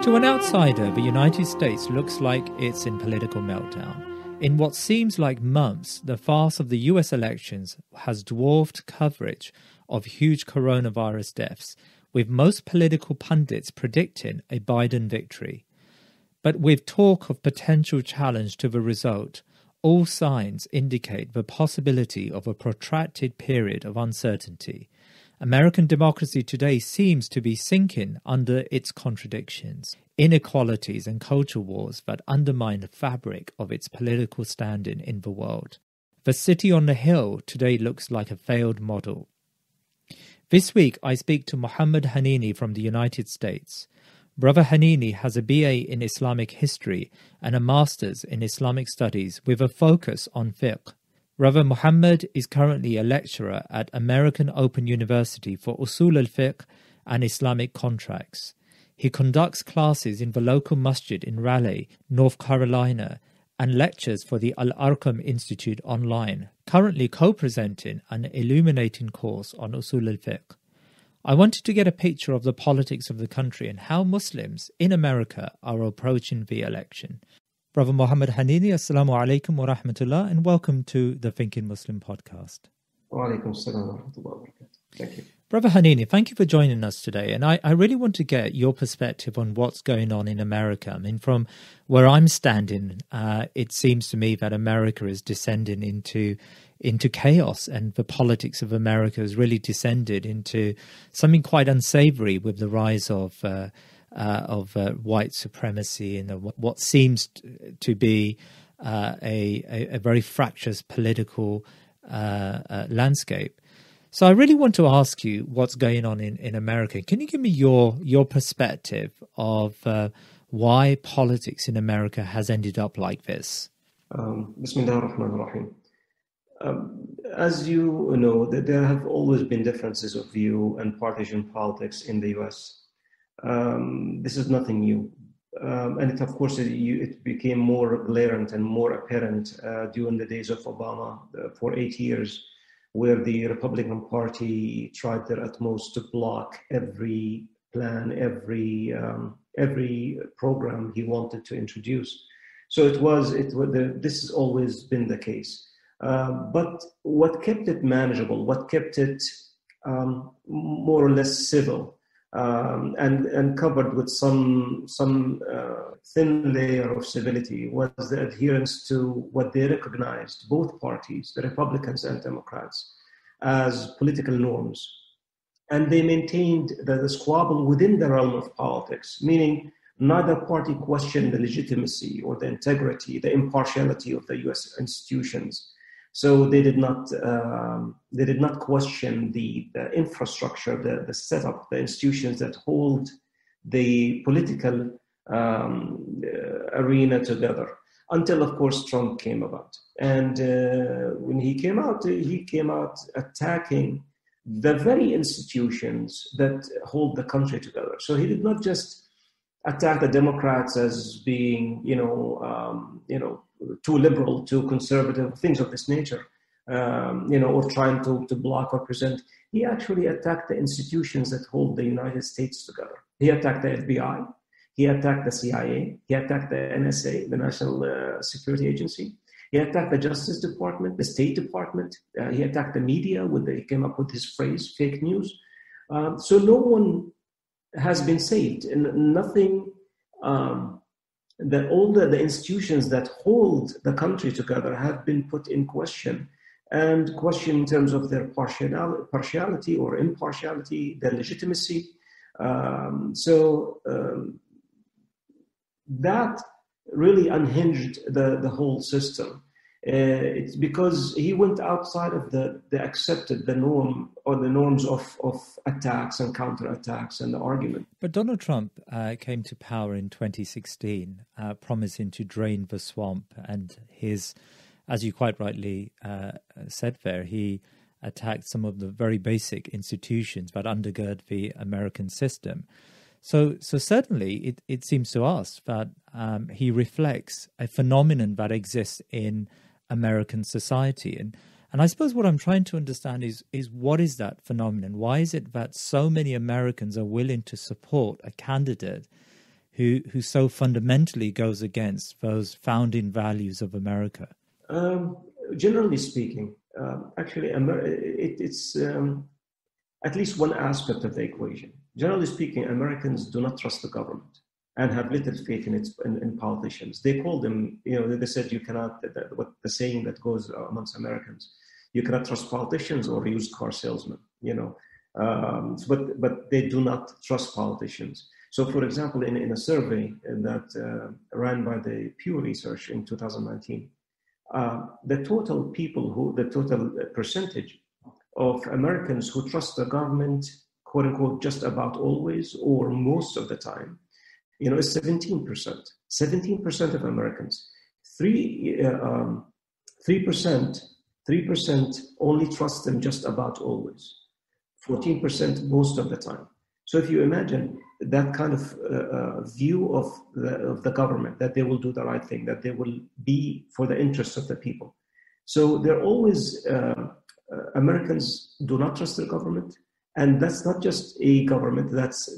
To an outsider, the United States looks like it's in political meltdown. In what seems like months, the farce of the US elections has dwarfed coverage of huge coronavirus deaths, with most political pundits predicting a Biden victory. But with talk of potential challenge to the result, all signs indicate the possibility of a protracted period of uncertainty. American democracy today seems to be sinking under its contradictions, inequalities and culture wars that undermine the fabric of its political standing in the world. The city on the hill today looks like a failed model. This week I speak to Mohammed Hannini from the United States. Brother Hannini has a BA in Islamic History and a Master's in Islamic Studies with a focus on fiqh. Brother Mohammed is currently a lecturer at American Open University for Usul al Fiqh and Islamic Contracts. He conducts classes in the local masjid in Raleigh, North Carolina, and lectures for the Al-Arqam Institute online, currently co-presenting an illuminating course on Usul al Fiqh. I wanted to get a picture of the politics of the country and how Muslims in America are approaching the election. Brother Mohammed Hannini, Assalamu alaikum wa rahmatullah, and welcome to the Thinking Muslim podcast. Wa alaikum assalam wa rahmatullah wa barakatuh. Thank you. Brother Hannini, thank you for joining us today. And I really want to get your perspective on what's going on in America. I mean, from where I'm standing, it seems to me that America is descending into chaos, and the politics of America has really descended into something quite unsavory with the rise of white supremacy and what seems to be a very fractious political landscape. So I really want to ask you what's going on in America. Can you give me your perspective of why politics in America has ended up like this? Bismillah ar-Rahman ar-Rahim. As you know, there have always been differences of view and partisan politics in the US. This is nothing new. And of course, it became more glaring and more apparent during the days of Obama for 8 years, where the Republican Party tried their utmost to block every plan, every program he wanted to introduce. So this has always been the case. But what kept it manageable, what kept it more or less civil, and covered with some thin layer of civility, was the adherence to what they recognized, both parties, the Republicans and Democrats, as political norms. And they maintained the squabble within the realm of politics, meaning neither party questioned the legitimacy or the integrity, the impartiality of the U.S. institutions. So they did not question the infrastructure, the setup, the institutions that hold the political arena together, until, of course, Trump came about. And when he came out attacking the very institutions that hold the country together. So he did not just attack the Democrats as being, too liberal, too conservative, things of this nature, or trying to block or present. He actually attacked the institutions that hold the United States together. He attacked the FBI. He attacked the CIA. He attacked the NSA, the National Security Agency. He attacked the Justice Department, the State Department. He attacked the media. He came up with his phrase, fake news. So no one has been saved, and nothing. All the institutions that hold the country together have been put in question, and questioned in terms of their partiality or impartiality, their legitimacy. That really unhinged the whole system. It's because he went outside of the norm or the norms of attacks and counterattacks and the argument. But Donald Trump came to power in 2016, promising to drain the swamp, and his, as you quite rightly said there, he attacked some of the very basic institutions that undergird the American system. So certainly it seems to us that he reflects a phenomenon that exists in American society. And I suppose what I'm trying to understand is what is that phenomenon? Why is it that so many Americans are willing to support a candidate who so fundamentally goes against those founding values of America? Generally speaking, actually, it's at least one aspect of the equation. Generally speaking, Americans do not trust the government and have little faith in politicians. They call them, they said you cannot, what the saying that goes amongst Americans, you cannot trust politicians or used car salesmen, but they do not trust politicians. So, for example, in a survey that ran by the Pew Research in 2019, the total percentage of Americans who trust the government, quote unquote, just about always or most of the time, is 17%. 17% of Americans. 3% only trust them just about always. 14% most of the time. So if you imagine that kind of view of the government, that they will do the right thing, that they will be for the interests of the people. So they're always, Americans do not trust their government. And that's not just a government, that's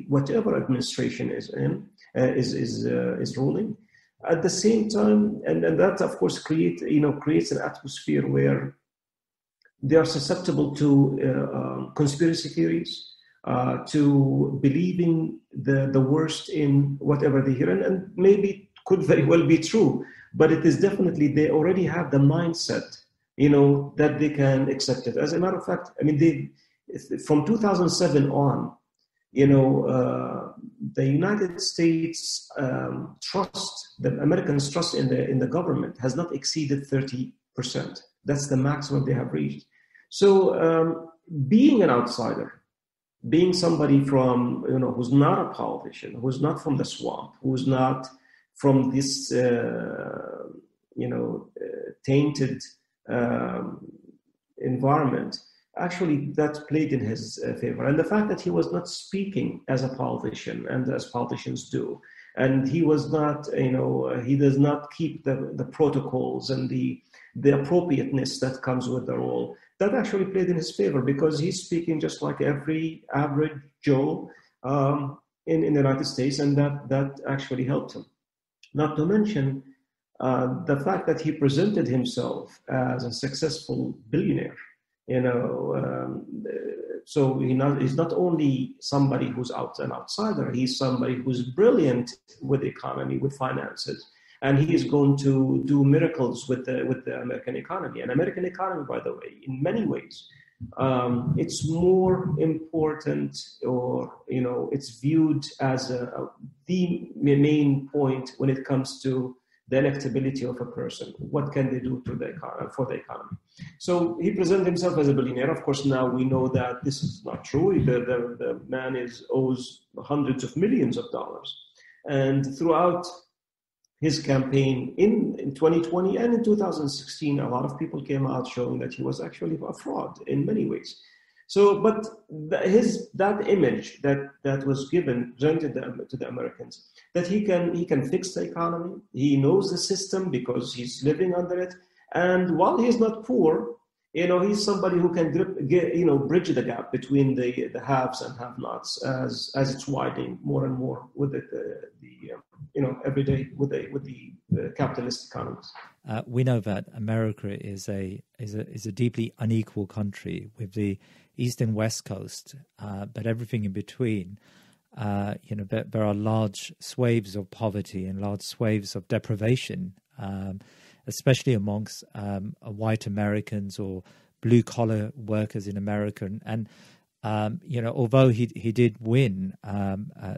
whatever administration is in, is ruling. At the same time, and that of course creates an atmosphere where they are susceptible to conspiracy theories, to believing the worst in whatever they hear, and maybe could very well be true, but it is definitely, they already have the mindset, that they can accept it. As a matter of fact, I mean, from 2007 on, the United States the Americans' trust in the government has not exceeded 30%. That's the maximum they have reached. So being an outsider, being somebody from, who's not a politician, who's not from the swamp, who's not from this, tainted environment, actually that played in his favor. And the fact that he was not speaking as a politician and as politicians do, and he was not, he does not keep the protocols and the appropriateness that comes with the role, that actually played in his favor, because he's speaking just like every average Joe in the United States, and that actually helped him. Not to mention the fact that he presented himself as a successful billionaire. So he's not only somebody who's an outsider, he's somebody who's brilliant with the economy, with finances, and he is going to do miracles with the American economy. And American economy, by the way, in many ways, it's more important, or it's viewed as the main point when it comes to the electability of a person. What can they do for the economy? So he presented himself as a billionaire. Of course, now we know that this is not true. The man owes hundreds of millions of dollars. And throughout his campaign in 2020 and in 2016, a lot of people came out showing that he was actually a fraud in many ways. So, but that image that was presented to the Americans, that he can fix the economy, he knows the system because he's living under it, and while he's not poor, he's somebody who can bridge the gap between the haves and have-nots as it's widening more and more with every day with the capitalist economies. We know that America is a deeply unequal country with the East and West Coast, but everything in between. There are large swathes of poverty and large swathes of deprivation, especially amongst white Americans or blue-collar workers in America. And although he did win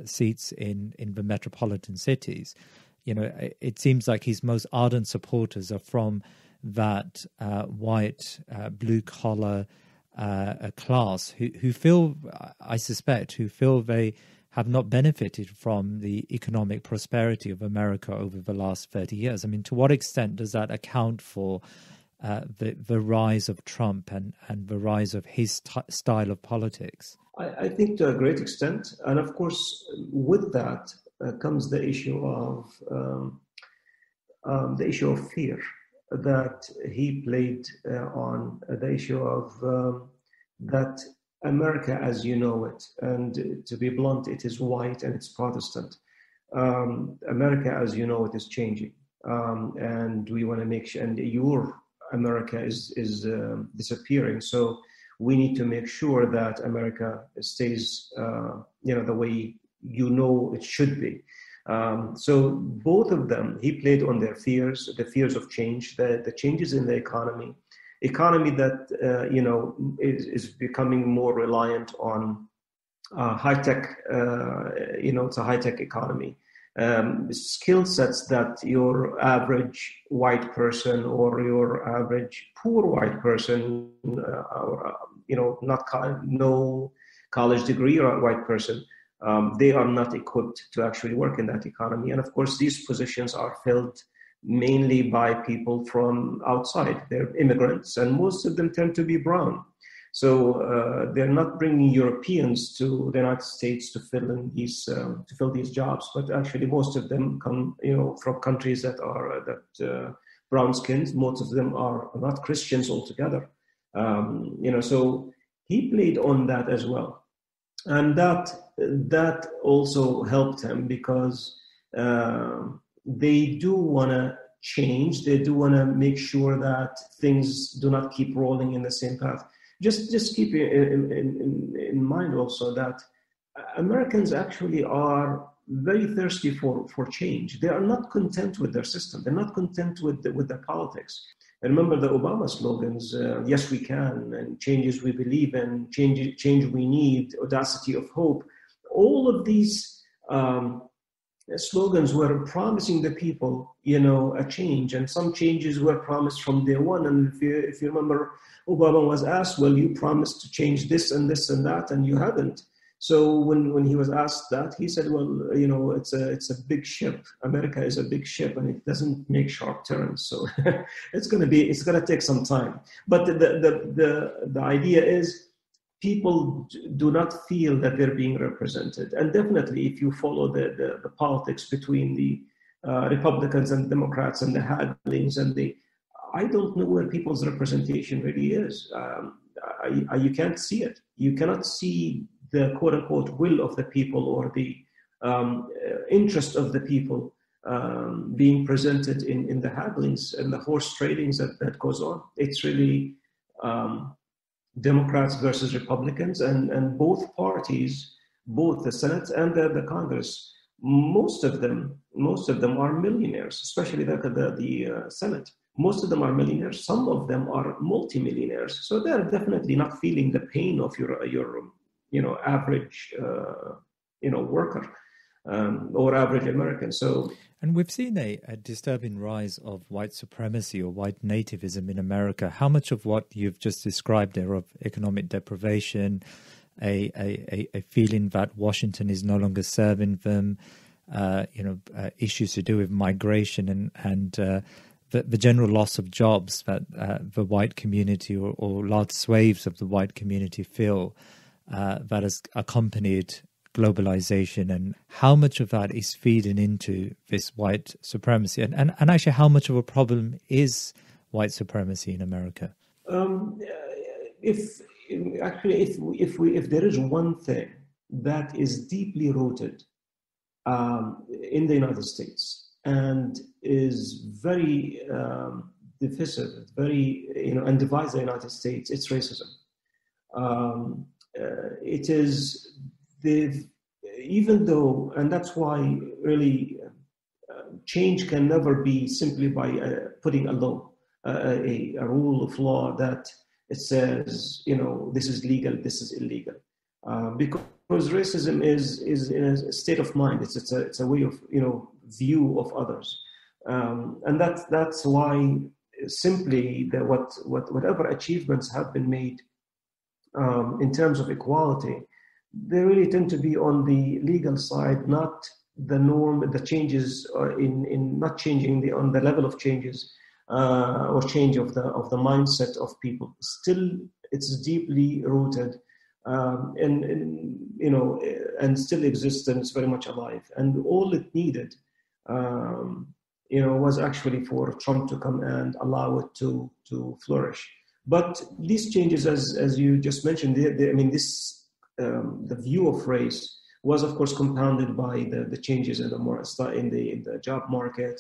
seats in the metropolitan cities, it seems like his most ardent supporters are from that white, blue-collar class who feel, I suspect, they have not benefited from the economic prosperity of America over the last 30 years. I mean, to what extent does that account for the rise of Trump and the rise of his style of politics? I think to a great extent. And of course, with that comes the issue of fear that he played on, the issue of that America as you know it, and to be blunt, it is white and it's Protestant. America, as you know, it is changing, and we want to make sure. And your America is disappearing, so we need to make sure that America stays, the way it should be. So both of them, he played on their fears, the fears of change, the changes in the economy that is becoming more reliant on high tech. It's a high tech economy. Skill sets that your average white person or your average poor white person, or no college degree or white person, they are not equipped to actually work in that economy. And of course, these positions are filled mainly by people from outside. They're immigrants, and most of them tend to be brown. So they're not bringing Europeans to the United States to fill these jobs, but actually most of them come, from countries that are brown skins. Most of them are not Christians altogether. So he played on that as well, and that also helped him because they do want to change. They do want to make sure that things do not keep rolling in the same path. Just keep in mind also that Americans actually are very thirsty for change. They are not content with their system. They're not content with their politics. And remember the Obama slogans: "Yes, we can," and "Changes we believe in," "Change we need," "Audacity of hope." All of these slogans were promising the people, a change, and some changes were promised from day one. And if you remember, Obama was asked, "Well, you promised to change this and this and that, and you haven't." So when he was asked that, he said, "Well, it's a big ship. America is a big ship, and it doesn't make sharp turns. So it's gonna take some time." But the idea is, people do not feel that they're being represented. And definitely, if you follow the politics between the Republicans and Democrats and the hagglings I don't know where people's representation really is. You can't see it. You cannot see the quote-unquote will of the people or the interest of the people being presented in the hagglings and the horse tradings that goes on. It's really Democrats versus Republicans, and both parties, both the Senate and the Congress, most of them are millionaires, especially the Senate. Most of them are millionaires. Some of them are multimillionaires. So they're definitely not feeling the pain of your average worker or average American. And we've seen a disturbing rise of white supremacy or white nativism in America. How much of what you've just described there of economic deprivation, a feeling that Washington is no longer serving them, issues to do with migration and the general loss of jobs that the white community or large swathes of the white community feel that has accompanied globalization, and how much of that is feeding into this white supremacy, and actually how much of a problem is white supremacy in America? If there is one thing that is deeply rooted in the United States and is very divisive, and divides the United States, it's racism. It is even though, and that's why really change can never be simply by putting a law, a rule of law that it says, this is legal, this is illegal, because racism is in a state of mind. It's a way of view of others, and that's why simply whatever achievements have been made in terms of equality, they really tend to be on the legal side, not the norm, the changes in not changing on the level of changes or change of the mindset of people. Still, it's deeply rooted and still exists, and it's very much alive. And all it needed, was actually for Trump to come and allow it to flourish. But these changes, as you just mentioned, the view of race was of course compounded by the changes in the job market,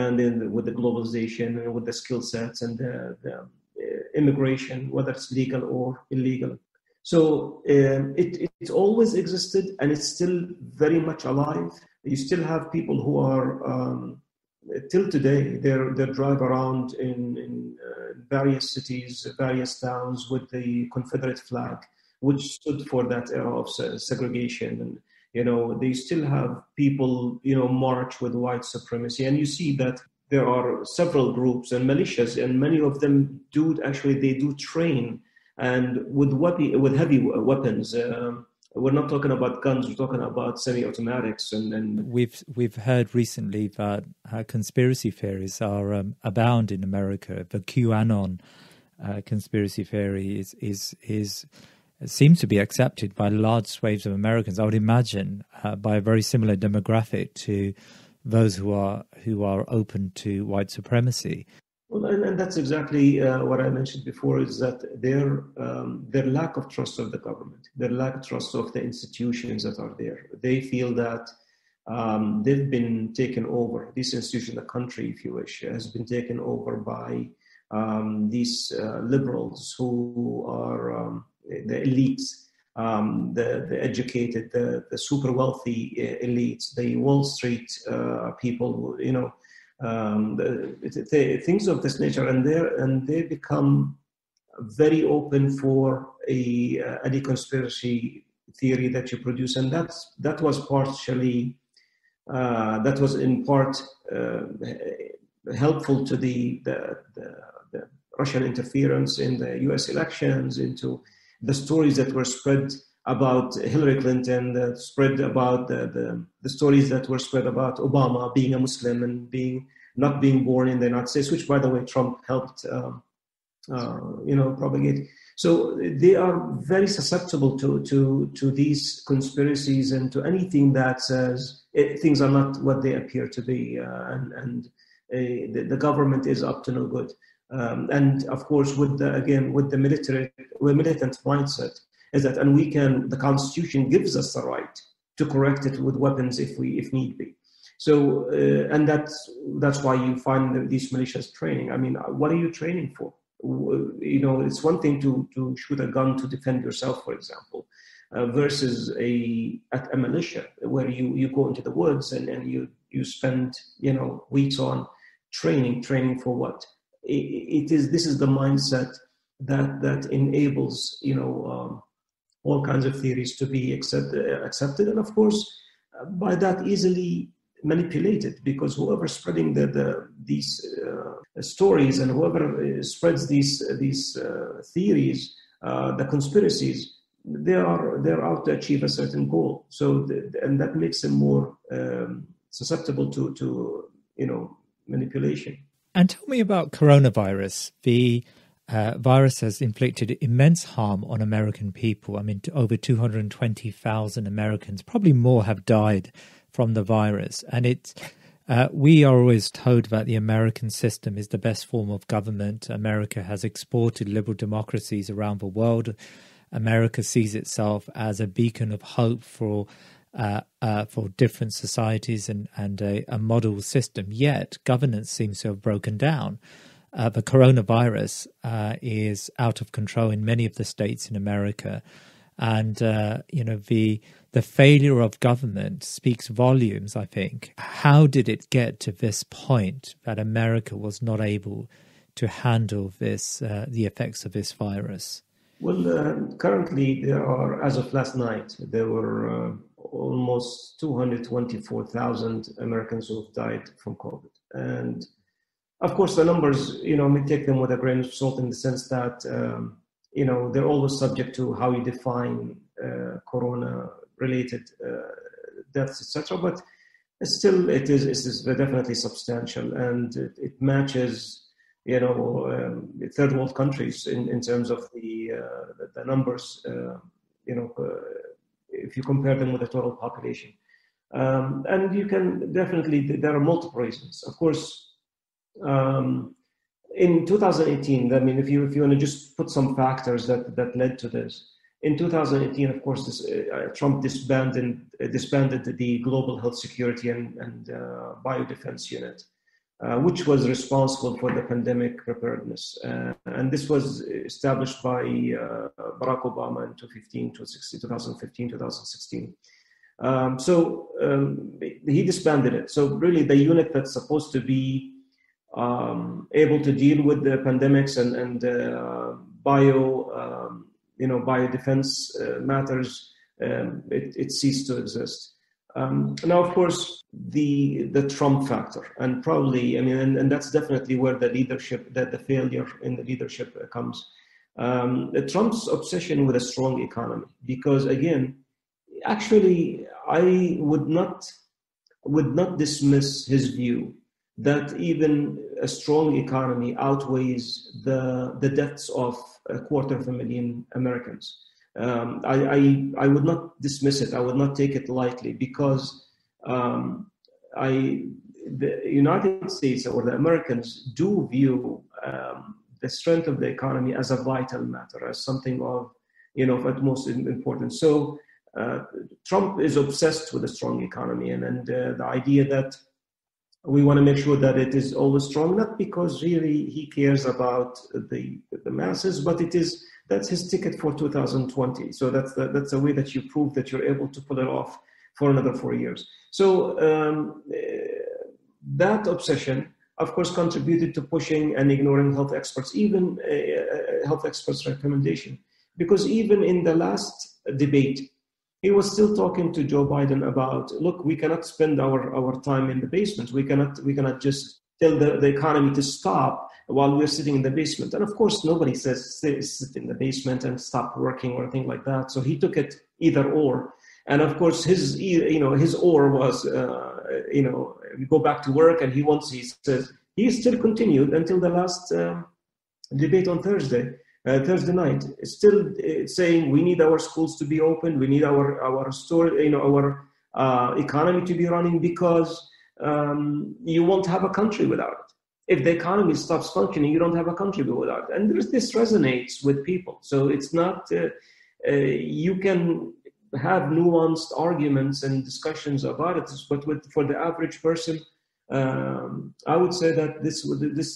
and with the globalization and with the skill sets and the immigration, whether it's legal or illegal. So it always existed, and it's still very much alive. You still have people who are till today they drive around in various cities, various towns with the Confederate flag, which stood for that era of segregation. And they still have people march with white supremacy, and you see that there are several groups and militias, and many of them do train, and with heavy weapons. We're not talking about guns; we're talking about semi-automatics. And we've heard recently that conspiracy theories are abound in America. The QAnon conspiracy theory is seems to be accepted by large swathes of Americans. I would imagine by a very similar demographic to those who are open to white supremacy. Well, and that's exactly what I mentioned before, is that their lack of trust of the government, their lack of trust of the institutions that are there. They feel that they've been taken over. This institution, the country, if you wish, has been taken over by these liberals who are the elites, the educated, the super wealthy elites, the Wall Street people, things of this nature, and they become very open for any conspiracy theory that you produce, and that was in part helpful to the Russian interference in the U.S. elections, into the stories that were spread about Hillary Clinton, spread about the stories that were spread about Obama being a Muslim and not being born in the United States, which, by the way, Trump helped propagate. So they are very susceptible to these conspiracies and to anything that says things are not what they appear to be, and the government is up to no good. And of course, with the militant mindset, is that, and the Constitution gives us the right to correct it with weapons if need be. So, and that's why you find these militias training. I mean, what are you training for? It's one thing to shoot a gun to defend yourself, for example, versus a militia where you go into the woods and you spend weeks on training for what? This is the mindset that enables all kinds of theories to be accepted, and of course by that easily manipulated, because whoever is spreading these stories and whoever spreads these theories, the conspiracies, they're out to achieve a certain goal. So and that makes them more susceptible to manipulation. And tell me about coronavirus. The virus has inflicted immense harm on American people. I mean, over 220,000 Americans, probably more, have died from the virus. And we are always told that the American system is the best form of government. America has exported liberal democracies around the world. America sees itself as a beacon of hope for different societies and a model system. Yet governance seems to have broken down. The coronavirus is out of control in many of the states in America, and the failure of government speaks volumes, I think. How did it get to this point that America was not able to handle this, the effects of this virus? Well, currently there are, as of last night, there were almost 224,000 Americans who have died from COVID. And of course, the numbers, may take them with a grain of salt, in the sense that, they're always subject to how you define corona-related deaths, etc. But still, it is definitely substantial, and it matches, third world countries in terms of the numbers, if you compare them with the total population. And you can definitely, there are multiple reasons. Of course, in 2018, I mean, if you want to just put some factors that led to this, In 2018, of course, Trump disbanded the Global Health Security and Biodefense Unit, which was responsible for the pandemic preparedness. And this was established by Barack Obama in 2015, 2016. He disbanded it. So really the unit that's supposed to be able to deal with the pandemics and biodefense matters, it ceased to exist. Now, of course, the Trump factor, and probably, and that's definitely where the failure in the leadership comes. Trump's obsession with a strong economy, because again, actually, I would not dismiss his view that even a strong economy outweighs the deaths of 250,000 Americans. I would not dismiss it. I would not take it lightly, because the United States or the Americans do view the strength of the economy as a vital matter, as something of utmost importance. So Trump is obsessed with a strong economy, and the idea that we want to make sure that it is always strong, not because really he cares about the masses, but that's his ticket for 2020. So that's the way that you prove that you're able to pull it off for another 4 years. So that obsession, of course, contributed to pushing and ignoring health experts, even health experts' recommendation, because even in the last debate, he was still talking to Joe Biden about, look, we cannot spend our time in the basement. We cannot just tell the economy to stop while we're sitting in the basement. And of course, nobody says sit in the basement and stop working or anything like that. So he took it either or. And of course, his or was, go back to work. And he says he still continued until the last debate on Thursday night, still saying we need our schools to be open, we need our store, our economy to be running, because you won't have a country without it. If the economy stops functioning, you don't have a country without it. And this resonates with people. So it's not, you can have nuanced arguments and discussions about it, but for the average person, I would say that this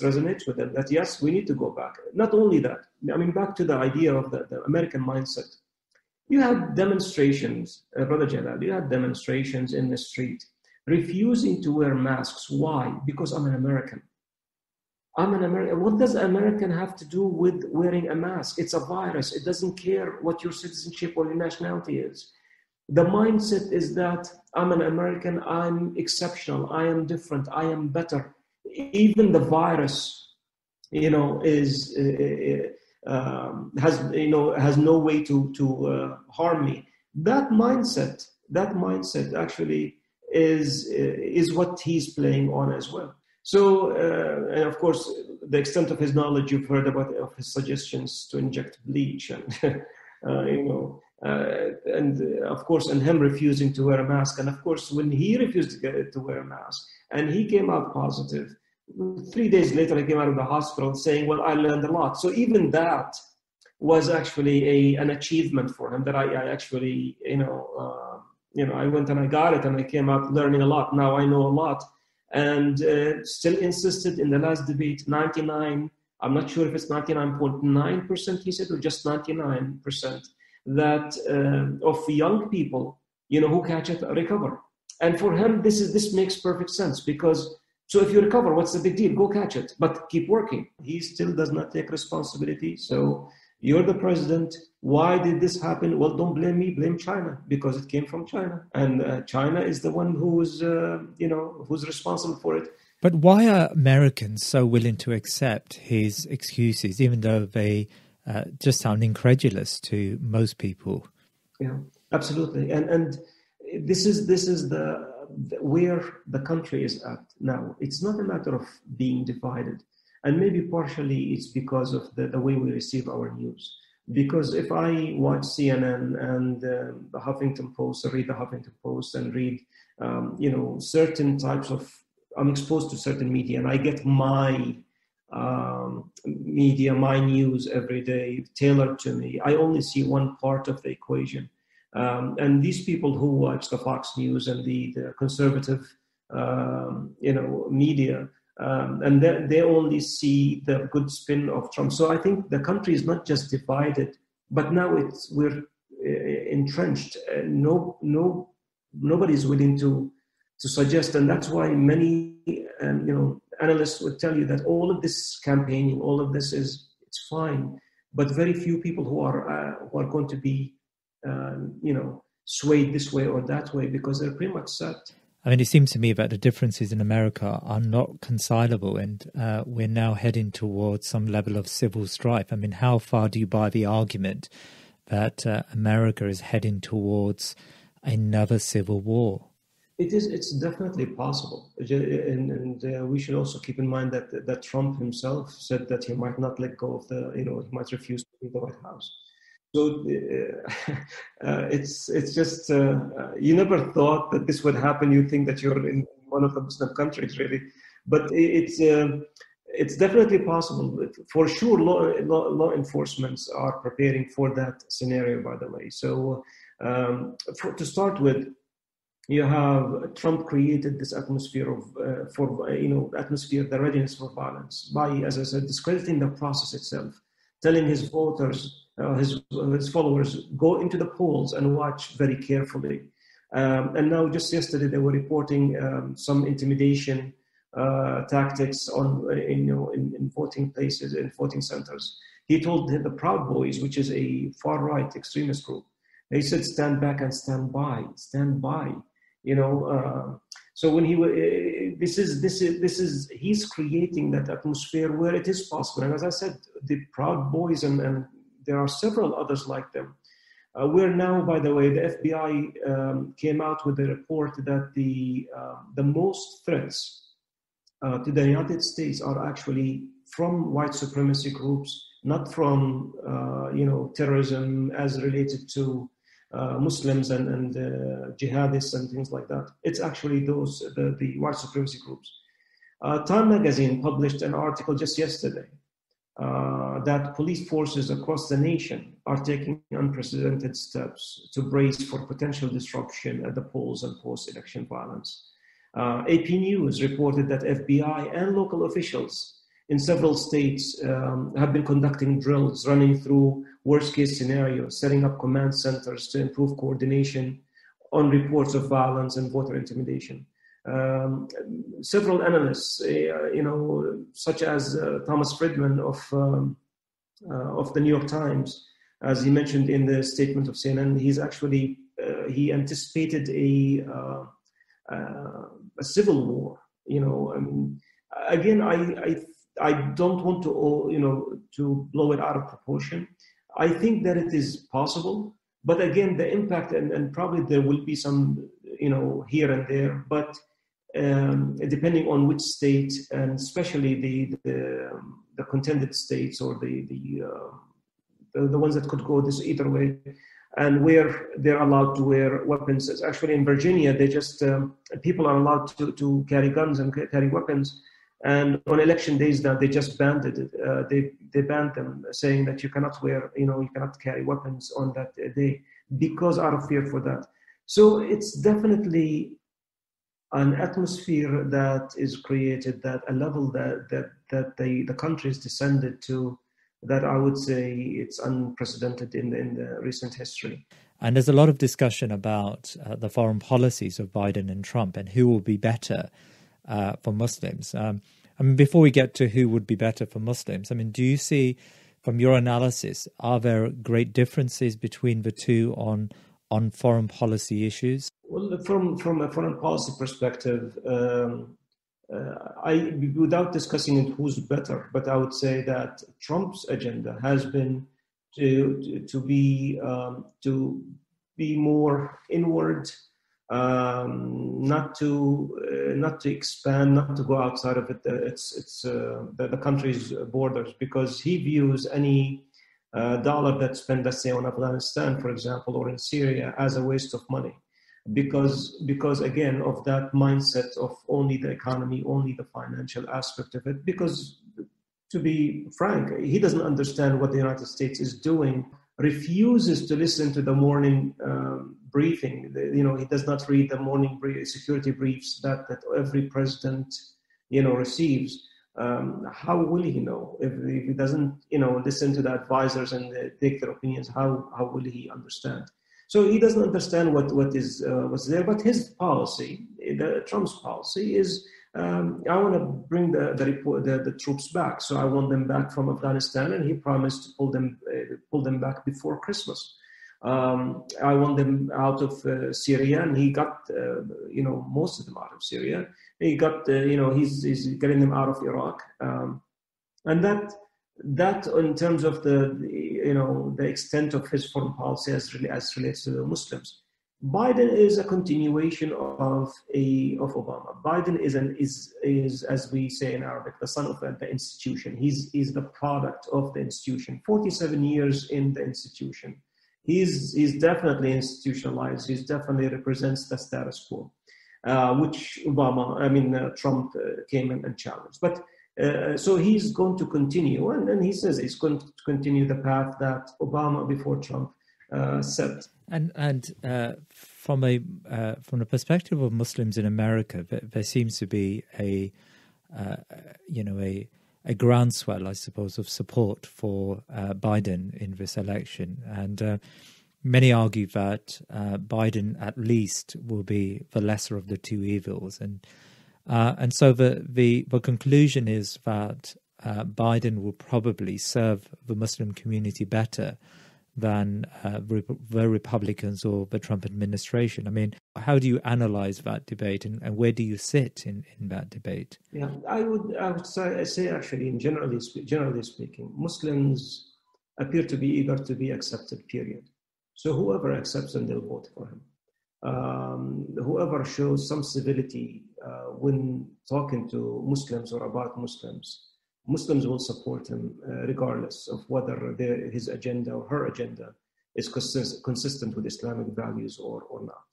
resonates with them, that yes, we need to go back. Not only that, back to the idea of the American mindset. You had demonstrations, Brother Jalal, you had demonstrations in the street refusing to wear masks. Why? Because I'm an American. I'm an American. What does American have to do with wearing a mask? It's a virus. It doesn't care what your citizenship or your nationality is. The mindset is that I'm an American, I'm exceptional, I am different, I am better. Even the virus, has no way to harm me. That mindset actually is what he's playing on as well. So, and of course, the extent of his knowledge, you've heard of his suggestions to inject bleach and, and of course, and him refusing to wear a mask. And of course, when he refused to wear a mask and he came out positive, 3 days later, he came out of the hospital saying, well, I learned a lot. So even that was actually an achievement for him, that I actually, I went and I got it and I came out learning a lot. Now I know a lot. And still insisted in the last debate, 99, I'm not sure if it's 99.9%, he said, or just 99%, that of young people, who catch it, recover. And for him, this makes perfect sense, because so if you recover, what's the big deal? Go catch it, but keep working. He still does not take responsibility. So you're the president. Why did this happen? Well, don't blame me, blame China, because it came from China. And China is the one who's responsible for it. But why are Americans so willing to accept his excuses, even though they just sound incredulous to most people? Yeah, absolutely. And this is where the country is at now. It's not a matter of being divided. And maybe partially it's because of the way we receive our news. Because if I watch CNN and the Huffington Post, or read the Huffington Post and read, certain types of, I'm exposed to certain media and I get my media, my news every day, tailored to me. I only see one part of the equation. And these people who watch the Fox News and the conservative, media, and they only see the good spin of Trump. So I think the country is not just divided, but now we're entrenched. Nobody is willing to suggest, and that's why many analysts would tell you that all of this campaigning, all of this it's fine, but very few people who are going to be swayed this way or that way, because they're pretty much set. I mean, it seems to me that the differences in America are not reconcilable, and we're now heading towards some level of civil strife. I mean, how far do you buy the argument that America is heading towards another civil war? It's definitely possible. And we should also keep in mind that Trump himself said that he might not let go of he might refuse to leave the White House. So it's just, you never thought that this would happen. You think that you're in one of the Muslim countries, really. But it's definitely possible. For sure, law enforcements are preparing for that scenario, by the way. So to start with, you have Trump created this atmosphere of, the readiness for violence by, as I said, discrediting the process itself, telling his voters, his followers, go into the polls and watch very carefully. And now, just yesterday, they were reporting some intimidation tactics in voting places, in voting centers. He told the Proud Boys, which is a far-right extremist group, they said, "Stand back and stand by, stand by." So when he's creating that atmosphere where it is possible. And as I said, the Proud Boys and there are several others like them. We're now, by the way, the FBI came out with a report that the most threats to the United States are actually from white supremacy groups, not from terrorism as related to Muslims and jihadists and things like that. It's actually the white supremacy groups. Time magazine published an article just yesterday that police forces across the nation are taking unprecedented steps to brace for potential disruption at the polls and post-election violence. AP News reported that FBI and local officials in several states have been conducting drills, running through worst-case scenarios, setting up command centers to improve coordination on reports of violence and voter intimidation. Several analysts, such as Thomas Friedman of the New York Times, as he mentioned in the statement of CNN, he's actually he anticipated a civil war. Again, I don't want to blow it out of proportion. I think that it is possible, but again, the impact and probably there will be some here and there, but depending on which state, and especially the contended states or the ones that could go this either way, and where they're allowed to wear weapons. It's actually in Virginia, they just people are allowed to carry guns and carry weapons. And on election days now, they just banned it. They banned them, saying that you cannot you cannot carry weapons on that day because out of fear for that. So it's definitely an atmosphere that is created, that a level that the country is descended to, that I would say it's unprecedented in the recent history. And there's a lot of discussion about the foreign policies of Biden and Trump and who will be better for Muslims. Before we get to who would be better for Muslims, do you see, from your analysis, are there great differences between the two on foreign policy issues? Well, from a foreign policy perspective, without discussing who's better, but I would say that Trump's agenda has been to be more inward, not to expand, not to go outside of the country's borders, because he views any dollar that's spent, let's say, on Afghanistan, for example, or in Syria, as a waste of money, because again of that mindset of only the economy, only the financial aspect of it. Because to be frank, he doesn't understand what the United States is doing, refuses to listen to the morning briefing. He does not read the morning security briefs that every president, receives. How will he know if he doesn't, listen to the advisors and take their opinions? How will he understand? So he doesn't understand what's there. But his policy, Trump's policy, is I want to bring the troops back. So I want them back from Afghanistan, and he promised to pull them back before Christmas. I want them out of Syria, and he got most of them out of Syria. He got he's getting them out of Iraq, and that in terms of the extent of his foreign policy as relates to the Muslims. Biden is a continuation of Obama. Biden is as we say in Arabic, the son of the institution. He's the product of the institution. 47 years in the institution. He's definitely institutionalized. He definitely represents the status quo, which Trump came and challenged. But so he's going to continue, and he says he's going to continue the path that Obama before Trump set. And from the perspective of Muslims in America, there seems to be a groundswell, I suppose, of support for Biden in this election, and many argue that Biden at least will be the lesser of the two evils, and so the conclusion is that Biden will probably serve the Muslim community better than the Republicans or the Trump administration. I mean, how do you analyze that debate, and where do you sit in that debate? Yeah, I would say actually, generally speaking, Muslims appear to be eager to be accepted, period. So whoever accepts them, they'll vote for him. Whoever shows some civility when talking to Muslims or about Muslims will support him regardless of whether his agenda or her agenda is consistent with Islamic values or not.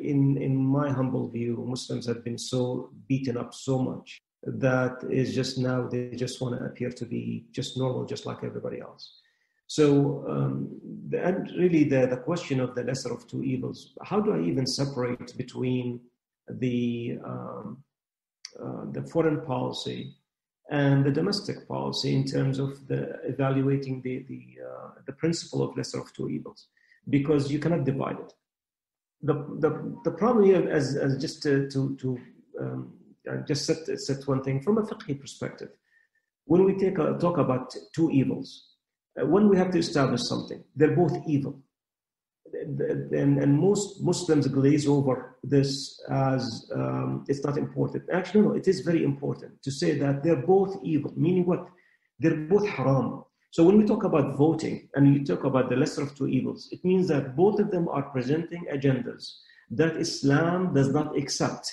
In my humble view, Muslims have been so beaten up so much that is just now they just want to appear to be just normal, just like everybody else. So, and really the question of the lesser of two evils, how do I even separate between the foreign policy and the domestic policy in terms of evaluating the principle of lesser of two evils, because you cannot divide it. The problem here, as just to set one thing from a fiqh perspective, when we talk about two evils, when we have to establish something, they're both evil. And most Muslims glaze over this as it's not important. Actually, no, it is very important to say that they're both evil, meaning what? They're both haram. So when we talk about voting and you talk about the lesser of two evils, it means that both of them are presenting agendas that Islam does not accept.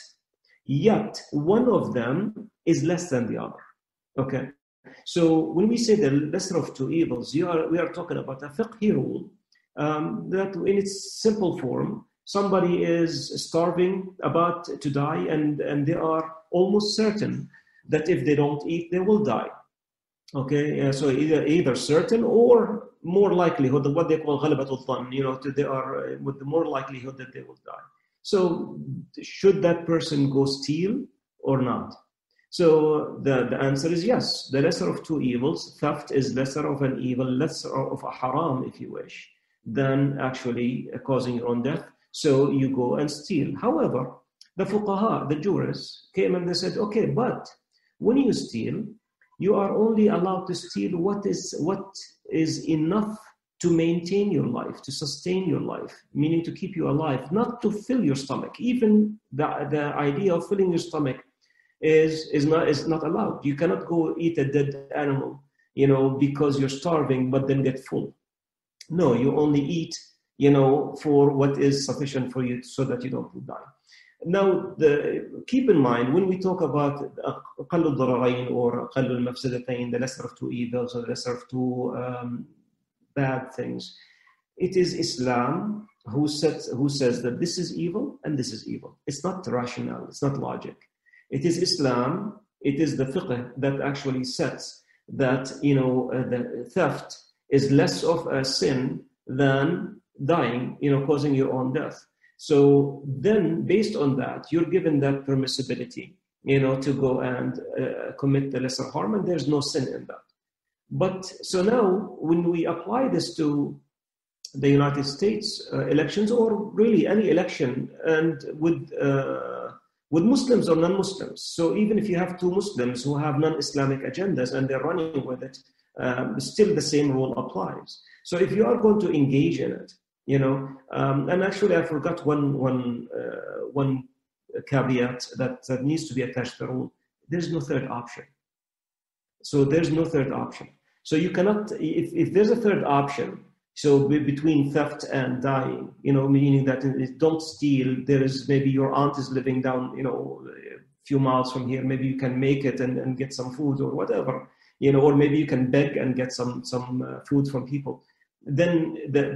Yet one of them is less than the other. Okay. So when we say the lesser of two evils, we are talking about a fiqhi rule that in its simple form, somebody is starving, about to die, and they are almost certain that if they don't eat, they will die. Okay, so either certain or more likelihood, what they call ghalabatul dhann, they are with the more likelihood that they will die. So should that person go steal or not? So the answer is yes. The lesser of two evils, theft is lesser of an evil, lesser of a haram, if you wish, than actually causing your own death. So you go and steal. However, the fuqaha, the jurists, came and they said, okay, but when you steal, you are only allowed to steal what is enough to maintain your life, to sustain your life, meaning to keep you alive, not to fill your stomach. Even the idea of filling your stomach is not allowed. You cannot go eat a dead animal, because you're starving, but then get full. No, you only eat, for what is sufficient for you so that you don't die. Now, keep in mind, when we talk about aqallu dararayn or aqallu mafsadatayn, the lesser of two evils or the lesser of two bad things, it is Islam who says that this is evil and this is evil. It's not rational, it's not logic. It is Islam, it is the fiqh that actually sets that, the theft is less of a sin than dying, causing your own death. So then, based on that, you're given that permissibility, to go and commit the lesser harm, and there's no sin in that. But so now, when we apply this to the United States elections, or really any election, and with Muslims or non-Muslims. So even if you have two Muslims who have non-Islamic agendas and they're running with it, still the same rule applies. So if you are going to engage in it, and actually I forgot one caveat that needs to be attached to the rule. There's no third option. So there's no third option. So you cannot, if there's a third option, so between theft and dying, meaning that don't steal, there is maybe your aunt is living down, a few miles from here, maybe you can make it and get some food or whatever, or maybe you can beg and get some food from people. Then the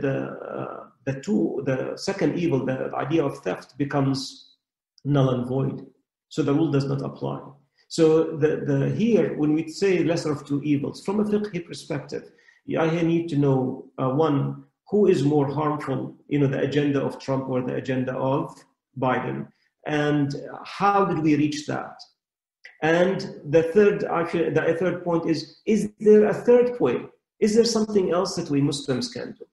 second evil, the idea of theft, becomes null and void. So the rule does not apply. So here, when we say lesser of two evils, from a fiqh perspective, I need to know, one, who is more harmful, the agenda of Trump or the agenda of Biden, and how did we reach that? And the third point is there a third way? Is there something else that we Muslims can do?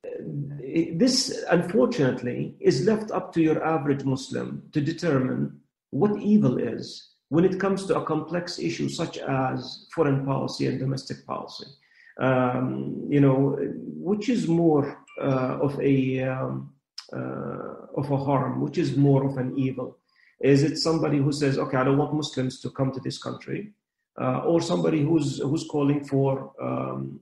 This, unfortunately, is left up to your average Muslim to determine what evil is when it comes to a complex issue such as foreign policy and domestic policy. Which is more of a harm, which is more of an evil? Is it somebody who says, okay, I don't want Muslims to come to this country, or somebody who's calling for,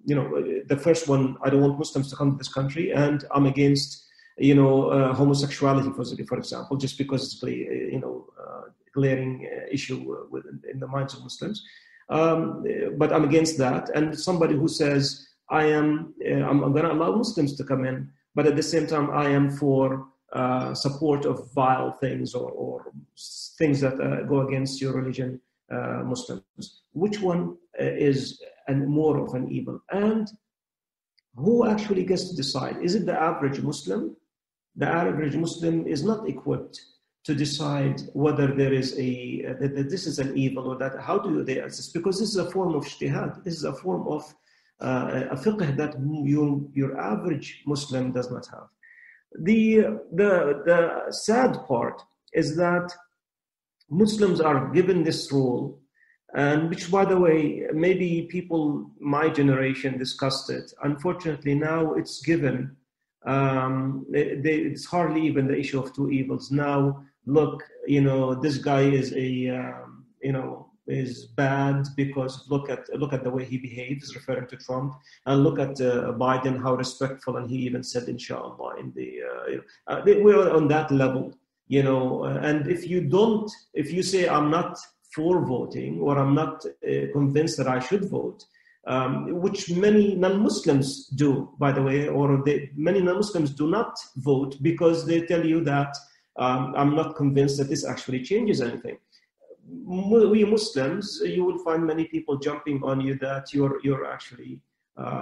the first one, I don't want Muslims to come to this country, and I'm against, homosexuality, for example, just because it's a glaring issue in the minds of Muslims. But I'm against that. And somebody who says, I'm going to allow Muslims to come in, but at the same time, I am for support of vile things or things that go against your religion, Muslims. Which one is more of an evil? And who actually gets to decide? Is it the average Muslim? The average Muslim is not equipped to decide whether there is that this is an evil or that. How do they assess? Because this is a form of ijtihad. This is a form of a fiqh that your average Muslim does not have. The sad part is that Muslims are given this role, and which, by the way, maybe people my generation discussed it. Unfortunately, now it's given. It's hardly even the issue of two evils. Now, look, this guy is is bad because look at the way he behaves, referring to Trump, and look at Biden, how respectful, and he even said, inshallah, in we're on that level, and if you say I'm not for voting, or I'm not convinced that I should vote, which many non-Muslims do, by the way, or many non-Muslims do not vote because they tell you that I'm not convinced that this actually changes anything. We Muslims, you will find many people jumping on you that you're actually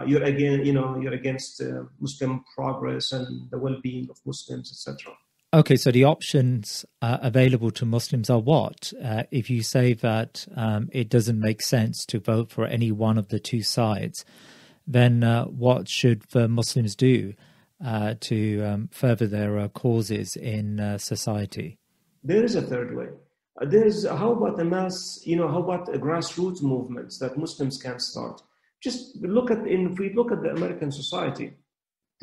you're against Muslim progress and the well-being of Muslims, etc. Okay, so the options available to Muslims are what? If you say that it doesn't make sense to vote for any one of the two sides, then what should the Muslims do to further their causes in society? There is a third way. How about the mass, how about grassroots movements that Muslims can start? Just if we look at the American society,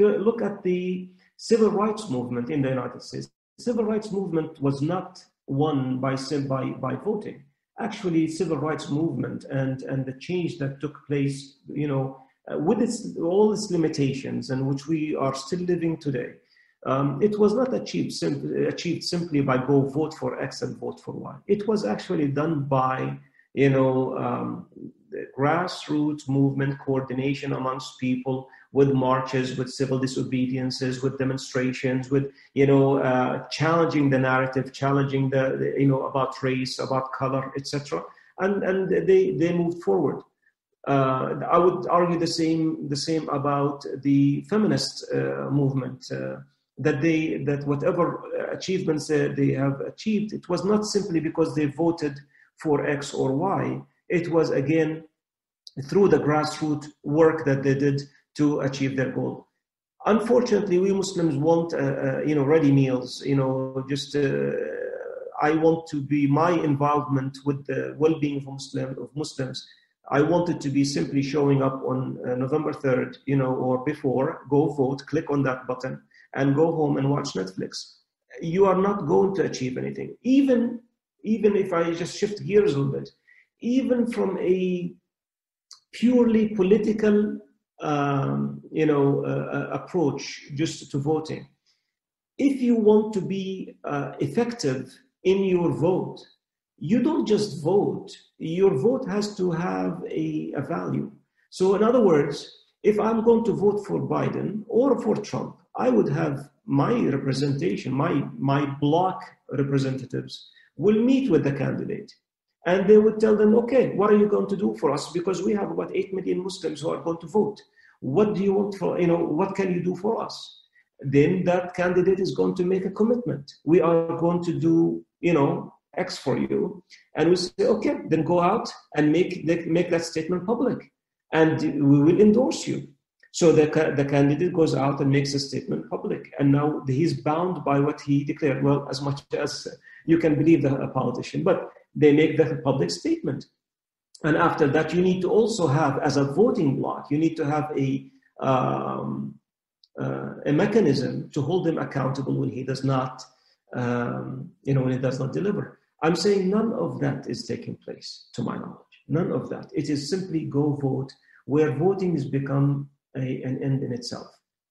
look at the civil rights movement in the United States. The civil rights movement was not won by voting. Actually, civil rights movement and the change that took place, with all its limitations, and which we are still living today, it was not achieved simply by go vote for X and vote for Y. It was actually done by the grassroots movement coordination amongst people, with marches, with civil disobediences, with demonstrations, with challenging the narrative, challenging the about race, about color, etc. and they moved forward. I would argue the same about the feminist movement. That whatever achievements they have achieved, it was not simply because they voted for X or Y. It was again through the grassroots work that they did to achieve their goal. Unfortunately, we Muslims want ready meals. I want to be my involvement with the well-being of Muslims. I want it to be simply showing up on November 3rd, or before, go vote, click on that button, and go home and watch Netflix. You are not going to achieve anything. Even if I just shift gears a little bit, even from a purely political, approach just to voting, if you want to be effective in your vote, you don't just vote. Your vote has to have a value. So in other words, if I'm going to vote for Biden or for Trump, I would have my representation, my bloc representatives will meet with the candidate. And they would tell them, okay, what are you going to do for us? Because we have about 8 million Muslims who are going to vote. What do you want for, what can you do for us? Then that candidate is going to make a commitment. We are going to do, X for you. And we say, okay, then go out and make that statement public. And we will endorse you. So the candidate goes out and makes a statement public. And now he's bound by what he declared. Well, as much as you can believe a politician, but they make the public statement. And after that, you need to also have, as a voting bloc, you need to have a mechanism to hold him accountable when he does not, when he does not deliver. I'm saying none of that is taking place, to my knowledge. None of that. It is simply go vote, where voting has become an end in itself.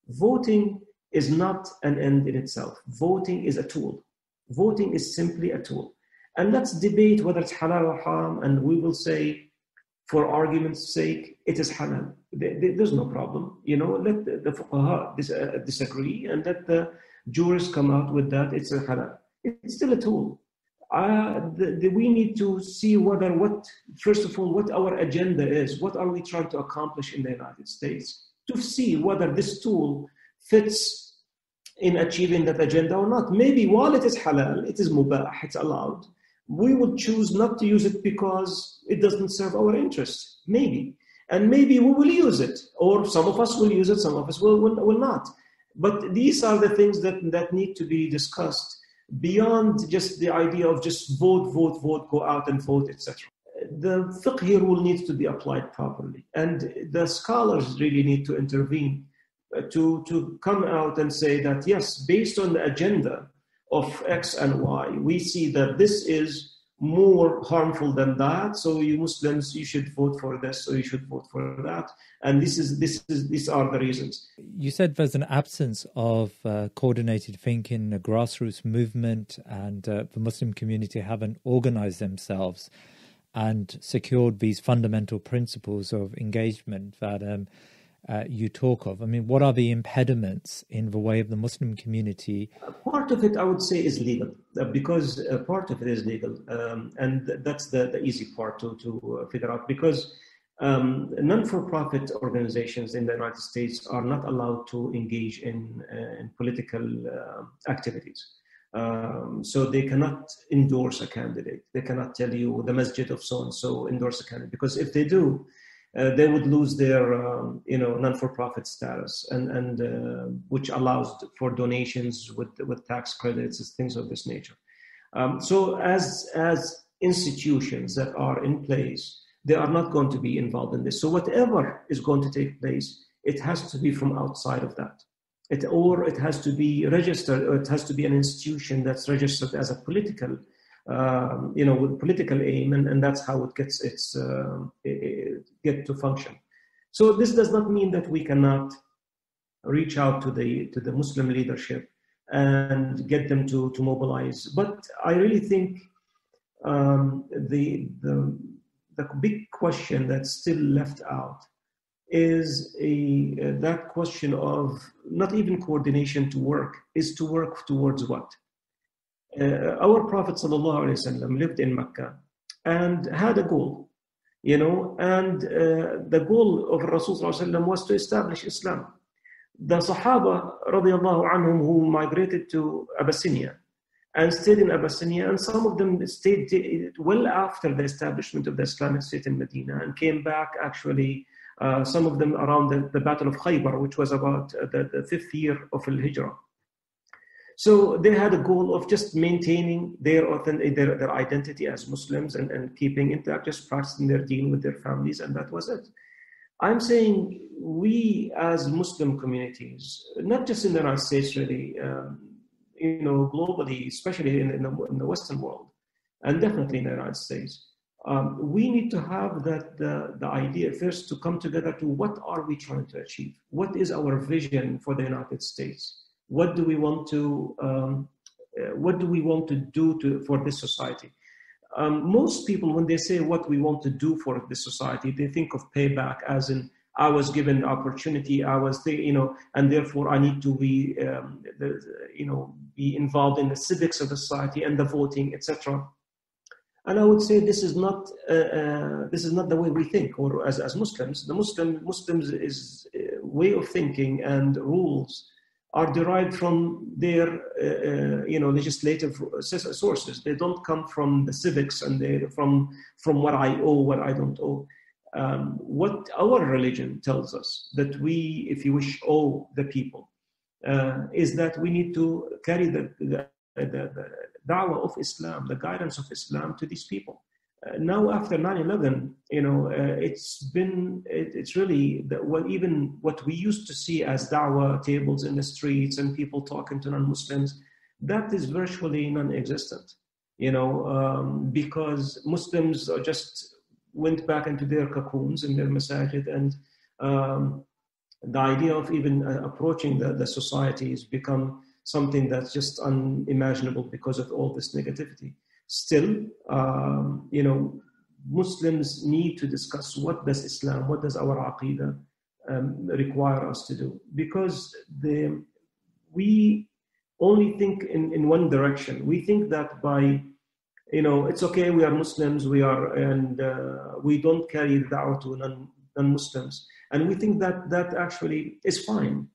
Voting is not an end in itself. Voting is a tool. Voting is simply a tool. And let's debate whether it's halal or haram, and we will say, for argument's sake, it is halal. There's no problem. Let the fuqaha disagree, and let the jurists come out with that. It's a halal. It's still a tool. We need to see first of all, what our agenda is. What are we trying to accomplish in the United States? To see whether this tool fits in achieving that agenda or not. Maybe while it is halal, it is mubah, it's allowed, we would choose not to use it because it doesn't serve our interests. Maybe. And maybe we will use it, or some of us will use it, some of us will not. But these are the things that need to be discussed beyond just the idea of just vote, go out and vote, etc. The fiqh rule needs to be applied properly. And the scholars really need to intervene to come out and say that, yes, based on the agenda of X and Y, we see that this is more harmful than that. So you Muslims, you should vote for this, or you should vote for that. And these are the reasons. You said there's an absence of coordinated thinking, a grassroots movement, and the Muslim community haven't organized themselves and secured these fundamental principles of engagement that you talk of. I mean, what are the impediments in the way of the Muslim community? Part of it, I would say, is legal, because part of it is legal. And that's the easy part to figure out, because non-for-profit organizations in the United States are not allowed to engage in political activities. So they cannot endorse a candidate. They cannot tell you the masjid of so-and-so endorse a candidate, because if they do, they would lose their non-for-profit status, and which allows for donations with tax credits, things of this nature. So as institutions that are in place, they are not going to be involved in this. So whatever is going to take place, it has to be from outside of that. It has to be registered, or it has to be an institution that's registered as a political, with political aim, and that's how it gets get to function. So this does not mean that we cannot reach out to the Muslim leadership and get them to mobilize. But I really think the big question that's still left out is that question of not even coordination to work, is to work towards what? Our Prophet ﷺ lived in Mecca, and had a goal, and the goal of Rasul was to establish Islam. The Sahaba radiallahu anhum who migrated to Abyssinia and stayed in Abyssinia, and some of them stayed well after the establishment of the Islamic State in Medina and came back actually, some of them around the Battle of Khaybar, which was about the 5th year of Al-Hijrah. So they had a goal of just maintaining their identity as Muslims and keeping intact, just practicing their deen with their families, and that was it. I'm saying we as Muslim communities, not just in the United States really, globally, especially in the Western world, and definitely in the United States, we need to have the idea first to come together to what are we trying to achieve? What is our vision for the United States? What do we want to do for this society? Most people, when they say what we want to do for this society, they think of payback as in, I was given the opportunity, and therefore I need to be involved in the civics of the society and the voting, etc. And I would say this is not the way we think, or as Muslims. The Muslims is way of thinking and rules are derived from their legislative sources. They don't come from the civics and from what I owe, what I don't owe. What our religion tells us that we, if you wish, owe the people is that we need to carry the da'wah of Islam, the guidance of Islam to these people. Now after 9/11, it's really even what we used to see as da'wah tables in the streets and people talking to non-Muslims, that is virtually non-existent, because Muslims just went back into their cocoons in their masajid, and the idea of even approaching the society has become something that's just unimaginable because of all this negativity. Still, Muslims need to discuss what does Islam, what does our aqidah require us to do, because we only think in one direction. We think that by it's okay, we are Muslims, we don't carry the da'wah to non-Muslims, and we think that actually is fine.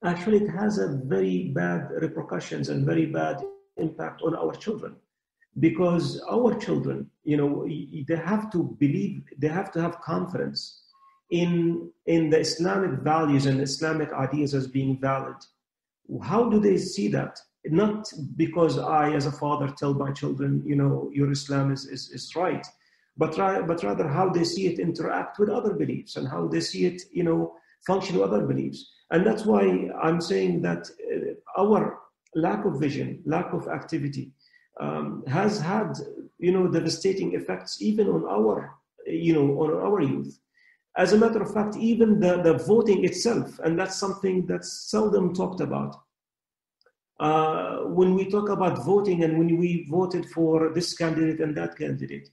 Actually, it has a very bad repercussions and very bad impact on our children, because our children, they have to believe, they have to have confidence in the Islamic values and Islamic ideas as being valid. How do they see that? Not because I, as a father, tell my children, your Islam is right, but rather how they see it interact with other beliefs and how they see it, function with other beliefs. And that's why I'm saying that our lack of vision, lack of activity, has had, devastating effects even on our youth. As a matter of fact, even the voting itself, and that's something that's seldom talked about. When we talk about voting and when we voted for this candidate and that candidate,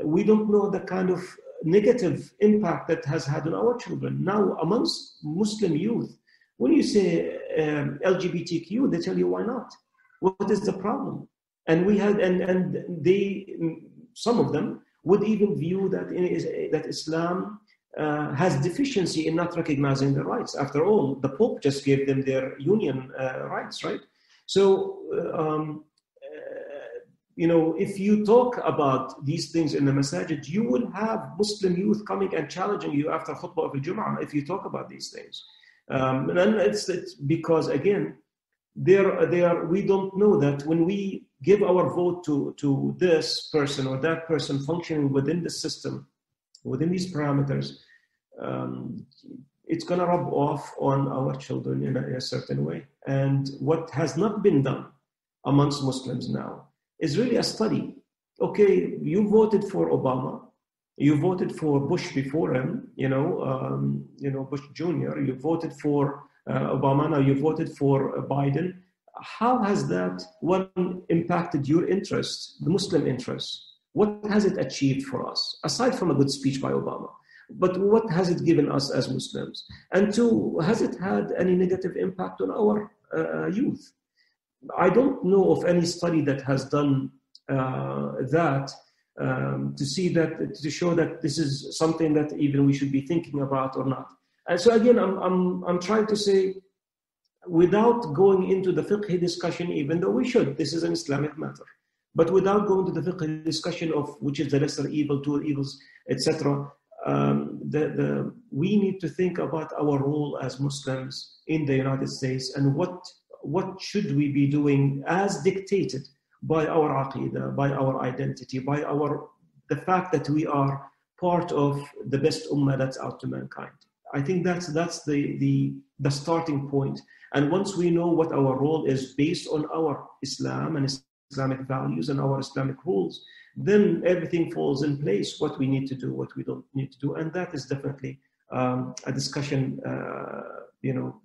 we don't know the kind of negative impact that has had on our children. Now, amongst Muslim youth, when you say LGBTQ, they tell you why not? What is the problem? And we had, and they, some of them would even view that Islam has deficiency in not recognizing their rights. After all, the Pope just gave them their union rights, right? So, if you talk about these things in the masajid, you will have Muslim youth coming and challenging you after khutbah of al-Jum'ah if you talk about these things. And it's because, again, we don't know that when we give our vote to this person or that person functioning within the system, within these parameters, it's going to rub off on our children in a certain way. And what has not been done amongst Muslims now is really a study. Okay, you voted for Obama, you voted for Bush before him, Bush Jr., you voted for Obama, now you voted for Biden. How has that one impacted your interests, the Muslim interests? What has it achieved for us, aside from a good speech by Obama? But what has it given us as Muslims? And two, has it had any negative impact on our youth? I don't know of any study that has done that. to see that, to show that this is something that even we should be thinking about or not. And so again, I'm trying to say, without going into the fiqh discussion, even though we should, this is an Islamic matter, but without going to the fiqh discussion of which is the lesser evil, two evils, etc., we need to think about our role as Muslims in the United States and what should we be doing as dictated by our aqidah, by our identity, by the fact that we are part of the best ummah that's out to mankind. I think that's the starting point. And once we know what our role is based on our Islam and Islamic values and our Islamic rules, then everything falls in place, what we need to do, what we don't need to do. And that is definitely a discussion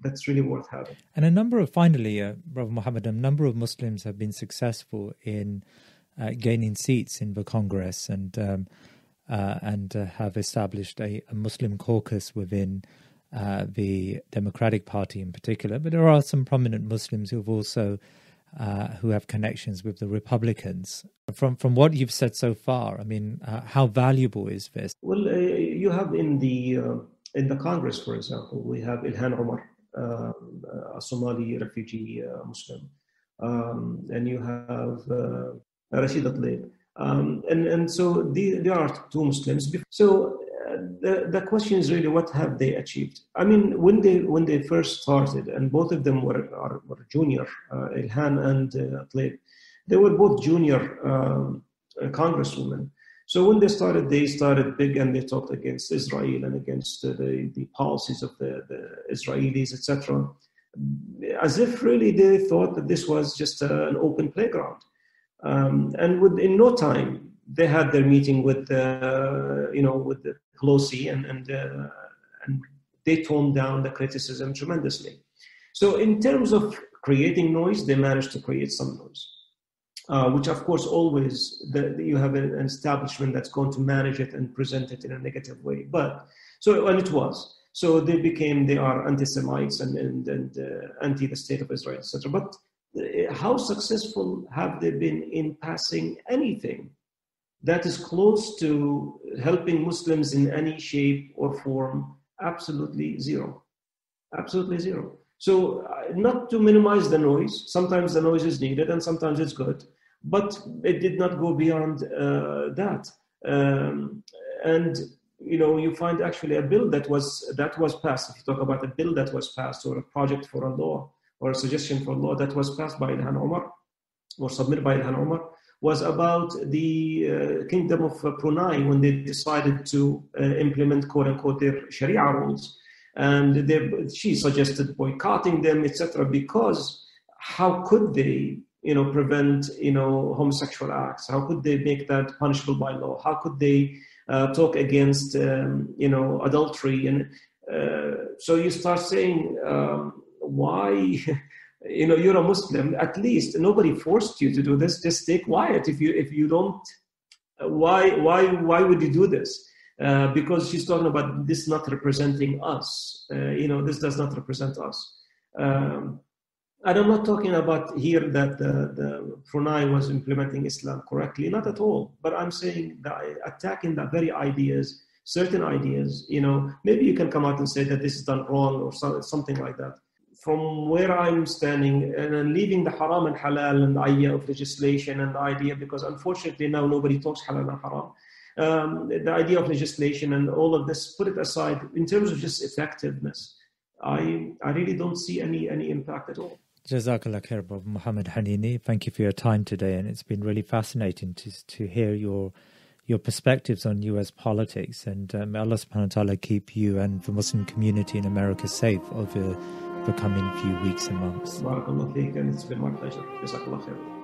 that's really worth having. And finally, Brother Mohammed, a number of Muslims have been successful in gaining seats in the Congress and have established a Muslim caucus within the Democratic Party in particular. But there are some prominent Muslims who have also who have connections with the Republicans. From what you've said so far, I mean, how valuable is this? Well, you have in the Congress, for example, we have Ilhan Omar, a Somali refugee Muslim, and you have Rashid Tlaib. And so there are two Muslims. So the question is really, what have they achieved? I mean, when they first started, and both of them were junior, Ilhan and Tlaib, they were both junior congresswomen. So when they started big, and they talked against Israel and against the policies of the Israelis, etc., as if really they thought that this was just an open playground. And in no time, they had their meeting with Pelosi, and they toned down the criticism tremendously. So in terms of creating noise, they managed to create some noise, which of course always you have an establishment that's going to manage it and present it in a negative way. And it was. So they are anti-Semites and anti the state of Israel, etc. But how successful have they been in passing anything that is close to helping Muslims in any shape or form? Absolutely zero. Absolutely zero. So not to minimize the noise, sometimes the noise is needed and sometimes it's good, but it did not go beyond that. And you find actually a bill that was passed. If you talk about a bill that was passed, or a project for a law, or a suggestion for law that was passed by Ilhan Omar, or submitted by Ilhan Omar, was about the Kingdom of Brunei, when they decided to implement, quote-unquote, their Sharia rules. And she suggested boycotting them, etc., because how could they, prevent, homosexual acts? How could they make that punishable by law? How could they talk against, adultery? And so you start saying, why? You're a Muslim. At least nobody forced you to do this. Just stay quiet. If you don't, why would you do this? Because she's talking about this not representing us. This does not represent us. And I'm not talking about here that the Brunei was implementing Islam correctly, not at all. But I'm saying that attacking the very ideas, certain ideas, maybe you can come out and say that this is done wrong or something like that. From where I'm standing, and leaving the haram and halal and the idea of legislation and the idea, because unfortunately now nobody talks halal and haram, the idea of legislation and all of this, put it aside. In terms of just effectiveness, I really don't see any impact at all. Jazakallah khair, Brother Mohammed Hannini. Thank you for your time today, and it's been really fascinating to hear your perspectives on US politics, and may Allah subhanahu wa ta'ala keep you and the Muslim community in America safe over the coming few weeks and months. Barakallah feek, and it's been my pleasure. Jazakallah khair.